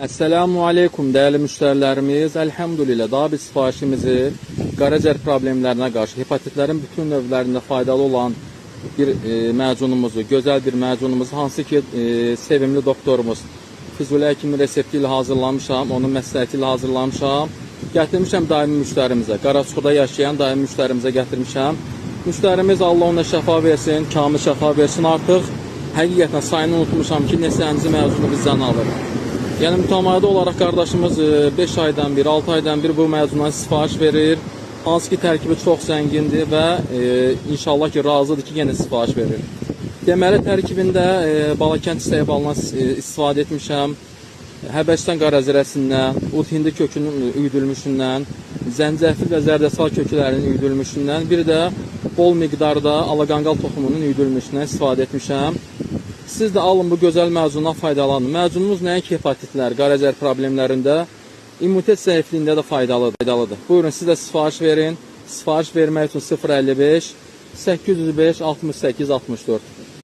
Esselamu Aleyküm değerli müşterilerimiz. Elhamdülillah daha bir sifarişimizi qaraciyər problemlerine karşı hepatitlerin bütün növlərində faydalı olan bir məcunumuzu, gözəl bir məcunumuzu hansı ki sevimli doktorumuz Füzuli Həkimi resepti ilə hazırlamışam, onun məsləhəti ilə hazırlamışam. Gətirmişəm daimi müştərimizə, Qaraçuxuda yaşayan daimi müştərimizə gətirmişəm. Müştərimiz Allah ona şəfa versin, kamil şəfa versin artıq. Həqiqətən sayını unutmuşam ki, neçənci məzunu bizdən alır. Yəni mütəmadi olaraq qardaşımız 5 aydan bir, 6 aydan bir bu məzundan sifariş verir. Hansı ki tərkibi çox zəngindir və inşallah ki razıdır ki yenə sifariş verir. Deməli tərkibində Balakənd çiçəyi balından istifadə etmişəm. Həbəşdən qarazirəsindən, ud hindi kökünün üyüdülmüşündən, zəncəfil və zərdəsal köklərinin üyüdülmüşündən, bir də bol miqdarda alaqanqal toxumunun üyüdülmüşündən istifadə etmişəm. Siz də alın bu gözəl məzundan faydalanın. Məzunumuz nəinki hepatitlər, qaraciyər problemlərində, immunitet zəifliyində də faydalıdır. Buyurun siz də sifariş verin. Sifariş vermək üçün 055 805 68 64.